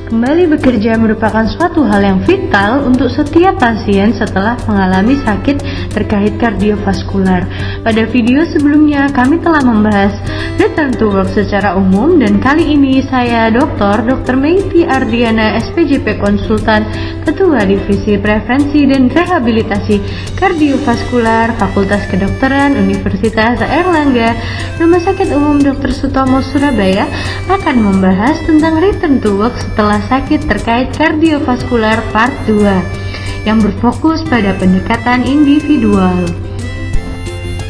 Kembali bekerja merupakan suatu hal yang vital untuk setiap pasien setelah mengalami sakit terkait kardiovaskular. Pada video sebelumnya kami telah membahas return to work secara umum, dan kali ini saya Dr. Meiti Ardiana SPJP Konsultan, Ketua Divisi Prevensi dan Rehabilitasi Kardiovaskular Fakultas Kedokteran Universitas Airlangga Rumah Sakit Umum Dr. Sutomo Surabaya, akan membahas tentang return to work setelah sakit terkait kardiovaskular part 2 yang berfokus pada pendekatan individual.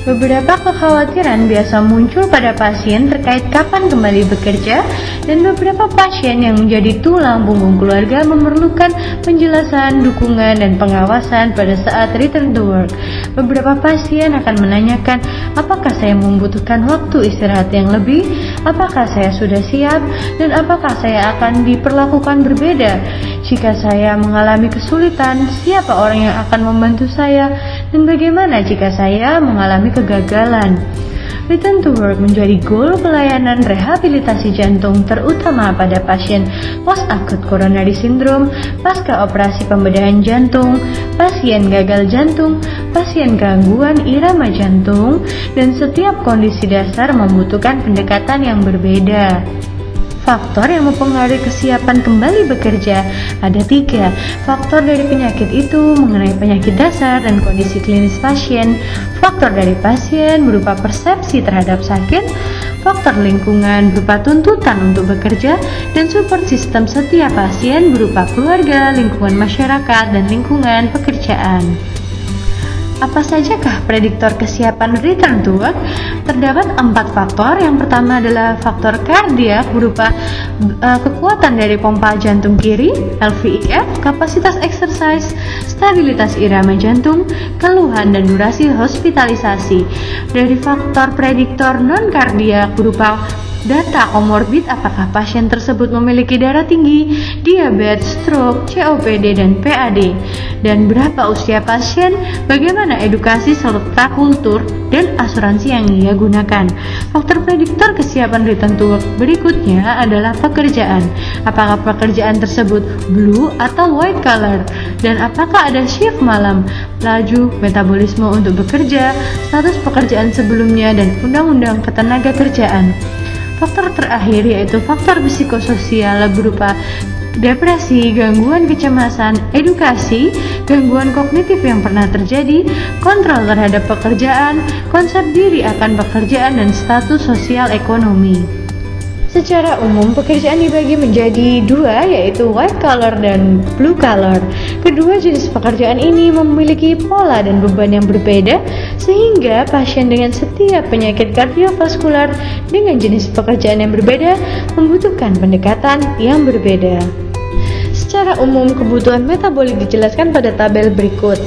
Beberapa kekhawatiran biasa muncul pada pasien terkait kapan kembali bekerja, dan beberapa pasien yang menjadi tulang punggung keluarga memerlukan penjelasan, dukungan, dan pengawasan pada saat return to work. Beberapa pasien akan menanyakan, apakah saya membutuhkan waktu istirahat yang lebih, apakah saya sudah siap, dan apakah saya akan diperlakukan berbeda. Jika saya mengalami kesulitan, siapa orang yang akan membantu saya, dan bagaimana jika saya mengalami kegagalan. Return to work menjadi goal pelayanan rehabilitasi jantung, terutama pada pasien post-acute coronary syndrome, pasca operasi pembedahan jantung, pasien gagal jantung, pasien gangguan irama jantung, dan setiap kondisi dasar membutuhkan pendekatan yang berbeda. Faktor yang mempengaruhi kesiapan kembali bekerja ada 3. Faktor dari penyakit itu mengenai penyakit dasar dan kondisi klinis pasien. Faktor dari pasien berupa persepsi terhadap sakit. Faktor lingkungan berupa tuntutan untuk bekerja, dan support system setiap pasien berupa keluarga, lingkungan masyarakat, dan lingkungan pekerjaan. Apa sajakah prediktor kesiapan return to work? Terdapat 4 faktor. Yang pertama adalah faktor kardiak berupa kekuatan dari pompa jantung kiri, LVEF, kapasitas exercise, stabilitas irama jantung, keluhan dan durasi hospitalisasi. Dari faktor prediktor non-kardiak berupa data komorbid, apakah pasien tersebut memiliki darah tinggi, diabetes, stroke, COPD, dan PAD, dan berapa usia pasien, bagaimana edukasi serta kultur dan asuransi yang ia gunakan. Faktor prediktor kesiapan return to work berikutnya adalah pekerjaan. Apakah pekerjaan tersebut blue atau white collar, dan apakah ada shift malam, laju metabolisme untuk bekerja, status pekerjaan sebelumnya, dan undang-undang ketenaga kerjaan. Faktor terakhir yaitu faktor psikososial berupa depresi, gangguan kecemasan, edukasi, gangguan kognitif yang pernah terjadi, kontrol terhadap pekerjaan, konsep diri akan pekerjaan, dan status sosial ekonomi. Secara umum, pekerjaan dibagi menjadi 2, yaitu white collar dan blue collar. Kedua jenis pekerjaan ini memiliki pola dan beban yang berbeda, sehingga pasien dengan setiap penyakit kardiovaskular dengan jenis pekerjaan yang berbeda membutuhkan pendekatan yang berbeda. Secara umum, kebutuhan metabolik dijelaskan pada tabel berikut.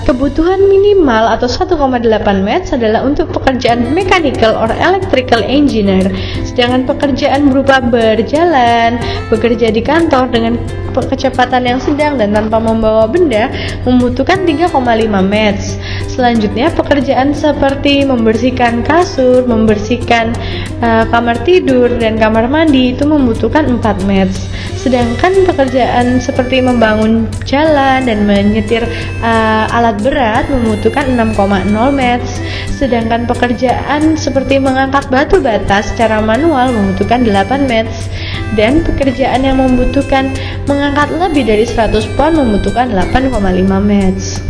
Kebutuhan minimal atau 1,8 meds adalah untuk pekerjaan mechanical or electrical engineer, sedangkan pekerjaan berupa berjalan, bekerja di kantor dengan kecepatan yang sedang dan tanpa membawa benda membutuhkan 3,5 meds. Selanjutnya, pekerjaan seperti membersihkan kasur, membersihkan kamar tidur, dan kamar mandi itu membutuhkan 4 meds. Sedangkan pekerjaan seperti membangun jalan dan menyetir alat berat membutuhkan 6,0 meds. Sedangkan pekerjaan seperti mengangkat batu bata secara manual membutuhkan 8 meds. Dan pekerjaan yang membutuhkan mengangkat lebih dari 100 pon membutuhkan 8,5 meds.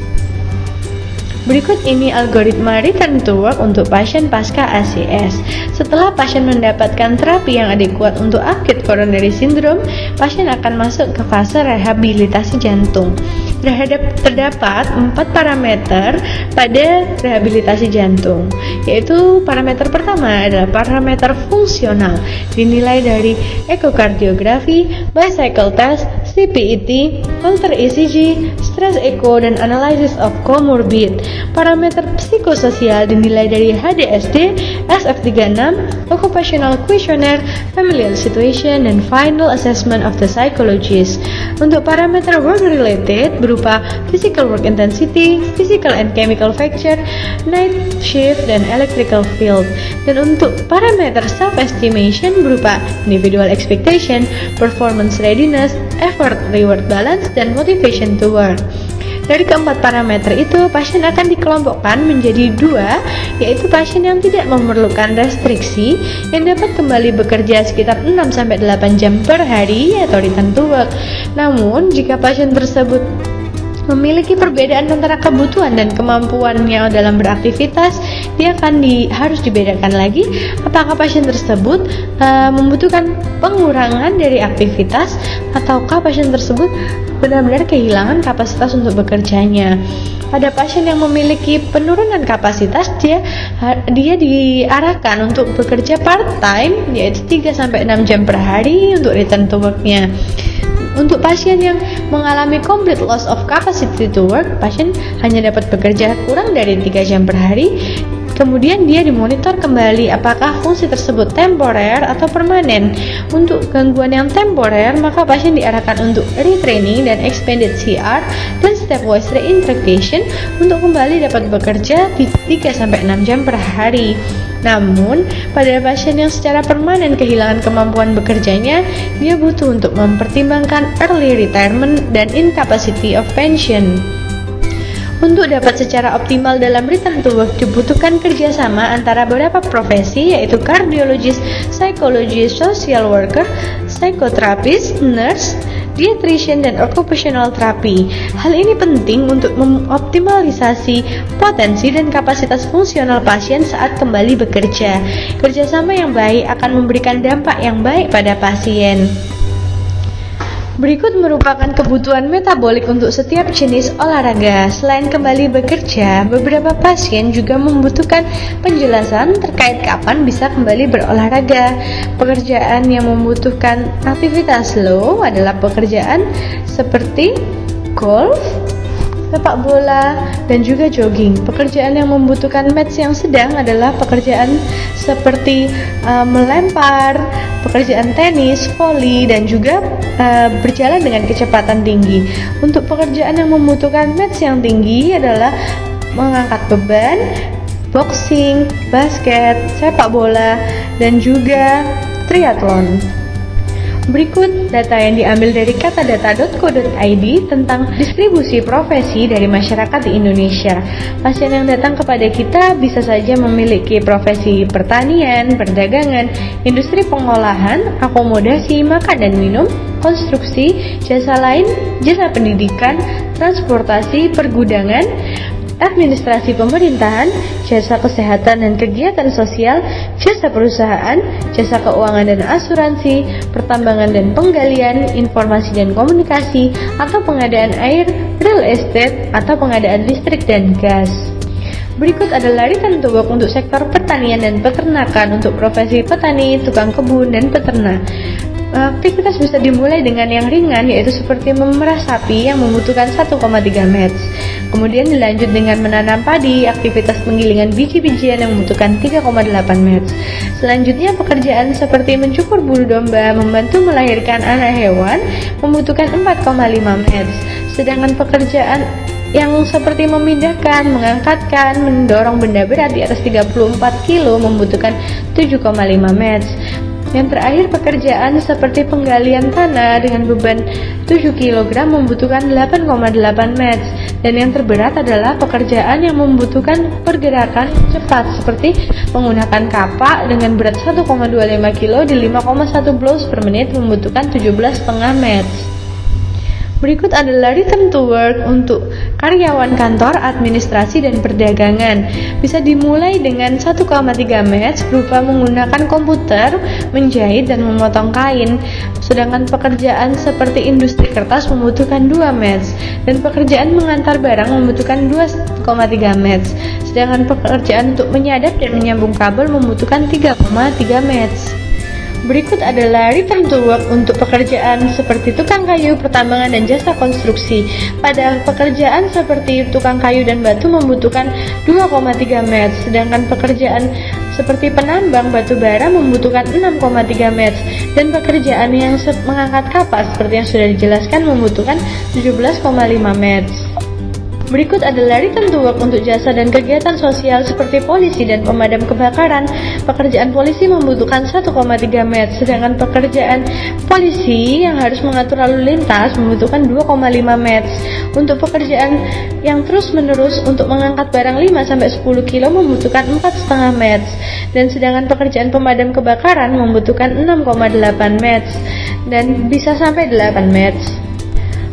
Berikut ini algoritma return to work untuk pasien pasca ACS. Setelah pasien mendapatkan terapi yang adekuat untuk acute coronary syndrome, pasien akan masuk ke fase rehabilitasi jantung. Terdapat 4 parameter pada rehabilitasi jantung, yaitu parameter pertama adalah parameter fungsional, dinilai dari ekokardiografi, bicycle test, CPET, Holter ECG, stress echo, dan analysis of comorbid. Parameter psikososial dinilai dari HDSD, SF36, occupational questionnaire, familial situation, dan final assessment of the psychologist. Untuk parameter work related berupa physical work intensity, physical and chemical factor, night shift, dan electrical field. Dan untuk parameter self-estimation berupa individual expectation, performance readiness, effort-reward balance, dan motivation to work. Dari keempat parameter itu, pasien akan dikelompokkan menjadi dua, yaitu pasien yang tidak memerlukan restriksi, yang dapat kembali bekerja sekitar 6-8 jam per hari atau return to work. Namun, jika pasien tersebut memiliki perbedaan antara kebutuhan dan kemampuannya dalam beraktivitas, dia harus dibedakan lagi apakah pasien tersebut membutuhkan pengurangan dari aktivitas ataukah pasien tersebut benar-benar kehilangan kapasitas untuk bekerjanya. Pada pasien yang memiliki penurunan kapasitas, dia diarahkan untuk bekerja part-time, yaitu 3-6 jam per hari untuk return to work-nya. Untuk pasien yang mengalami complete loss of capacity to work, pasien hanya dapat bekerja kurang dari 3 jam per hari. Kemudian dia dimonitor kembali apakah fungsi tersebut temporer atau permanen. Untuk gangguan yang temporer, maka pasien diarahkan untuk retraining dan expanded CR dan stepwise reintegration untuk kembali dapat bekerja 3-6 jam per hari. Namun, pada pasien yang secara permanen kehilangan kemampuan bekerjanya, dia butuh untuk mempertimbangkan early retirement dan incapacity of pension. Untuk dapat secara optimal dalam return to work, dibutuhkan kerjasama antara beberapa profesi, yaitu kardiologis, psikologis, social worker, psikoterapis, nurse, dietitian, dan occupational therapy. Hal ini penting untuk mengoptimalisasi potensi dan kapasitas fungsional pasien saat kembali bekerja. Kerjasama yang baik akan memberikan dampak yang baik pada pasien. Berikut merupakan kebutuhan metabolik untuk setiap jenis olahraga. Selain kembali bekerja, beberapa pasien juga membutuhkan penjelasan terkait kapan bisa kembali berolahraga. Pekerjaan yang membutuhkan aktivitas low adalah pekerjaan seperti golf, sepak bola, dan juga jogging. Pekerjaan yang membutuhkan match yang sedang adalah pekerjaan seperti melempar, pekerjaan tenis, voli, dan juga berjalan dengan kecepatan tinggi. Untuk pekerjaan yang membutuhkan match yang tinggi adalah mengangkat beban, boxing, basket, sepak bola, dan juga triathlon. Berikut data yang diambil dari katadata.co.id tentang distribusi profesi dari masyarakat di Indonesia. Pasien yang datang kepada kita bisa saja memiliki profesi pertanian, perdagangan, industri pengolahan, akomodasi, makan dan minum, konstruksi, jasa lain, jasa pendidikan, transportasi, pergudangan, administrasi pemerintahan, jasa kesehatan dan kegiatan sosial, jasa perusahaan, jasa keuangan dan asuransi, pertambangan dan penggalian, informasi dan komunikasi, atau pengadaan air, real estate, atau pengadaan listrik dan gas. Berikut adalah return to work untuk sektor pertanian dan peternakan untuk profesi petani, tukang kebun, dan peternak. Aktivitas bisa dimulai dengan yang ringan, yaitu seperti memerah sapi yang membutuhkan 1,3 mets. Kemudian dilanjut dengan menanam padi, aktivitas penggilingan biji-bijian yang membutuhkan 3,8 mets. Selanjutnya pekerjaan seperti mencukur bulu domba, membantu melahirkan anak hewan membutuhkan 4,5 mets. Sedangkan pekerjaan yang seperti memindahkan, mengangkatkan, mendorong benda berat di atas 34 kg membutuhkan 7,5 mets. Yang terakhir, pekerjaan seperti penggalian tanah dengan beban 7 kg membutuhkan 8,8 mets. Dan yang terberat adalah pekerjaan yang membutuhkan pergerakan cepat seperti menggunakan kapak dengan berat 1,25 kg di 5,1 blows per menit membutuhkan 17,5 mets. Berikut adalah return to work untuk karyawan kantor, administrasi, dan perdagangan. Bisa dimulai dengan 1,3 mets berupa menggunakan komputer, menjahit, dan memotong kain. Sedangkan pekerjaan seperti industri kertas membutuhkan 2 mets. Dan pekerjaan mengantar barang membutuhkan 2,3 mets. Sedangkan pekerjaan untuk menyadap dan menyambung kabel membutuhkan 3,3 mets. Berikut adalah return to work untuk pekerjaan seperti tukang kayu, pertambangan, dan jasa konstruksi. Pada pekerjaan seperti tukang kayu dan batu membutuhkan 2,3 meter, sedangkan pekerjaan seperti penambang batu bara membutuhkan 6,3 meter, dan pekerjaan yang mengangkat kapal seperti yang sudah dijelaskan membutuhkan 17,5 meter. Berikut adalah return to work untuk jasa dan kegiatan sosial seperti polisi dan pemadam kebakaran. Pekerjaan polisi membutuhkan 1,3 meter, sedangkan pekerjaan polisi yang harus mengatur lalu lintas membutuhkan 2,5 meter. Untuk pekerjaan yang terus-menerus untuk mengangkat barang 5-10 kilo membutuhkan 4,5 meter, dan sedangkan pekerjaan pemadam kebakaran membutuhkan 6,8 meter dan bisa sampai 8 meter.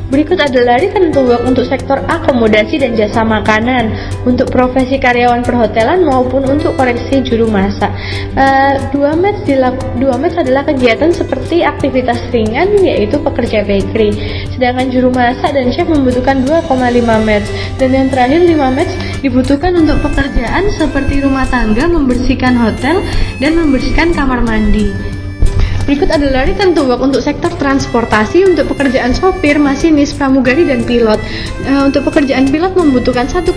Berikut adalah return to work untuk sektor akomodasi dan jasa makanan, untuk profesi karyawan perhotelan maupun untuk koreksi juru masak. 2 meter adalah kegiatan seperti aktivitas ringan, yaitu pekerja bakery, sedangkan juru masak dan chef membutuhkan 2,5 meter, dan yang terakhir 5 meter dibutuhkan untuk pekerjaan seperti rumah tangga, membersihkan hotel, dan membersihkan kamar mandi. Berikut adalah return to work untuk sektor transportasi, untuk pekerjaan sopir, masinis, pramugari, dan pilot. Untuk pekerjaan pilot membutuhkan 1,8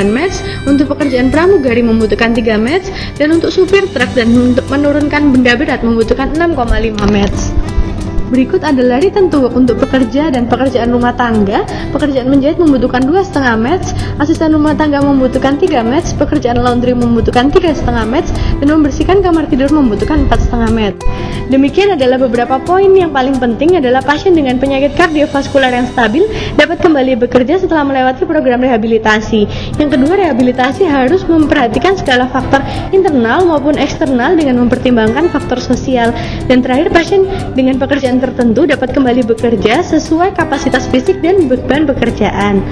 meter, untuk pekerjaan pramugari membutuhkan 3 meter, dan untuk supir truk dan untuk menurunkan benda berat membutuhkan 6,5 meter. Berikut adalah return to work untuk pekerja dan pekerjaan rumah tangga. Pekerjaan menjahit membutuhkan 2,5 meter, asisten rumah tangga membutuhkan 3 meter, pekerjaan laundry membutuhkan 3,5 meter, dan membersihkan kamar tidur membutuhkan 4,5 meter. Demikian adalah beberapa poin yang paling penting adalah pasien dengan penyakit kardiovaskular yang stabil dapat kembali bekerja setelah melewati program rehabilitasi. Yang kedua, rehabilitasi harus memperhatikan segala faktor internal maupun eksternal dengan mempertimbangkan faktor sosial. Dan terakhir, pasien dengan pekerjaan tertentu dapat kembali bekerja sesuai kapasitas fisik dan beban pekerjaan.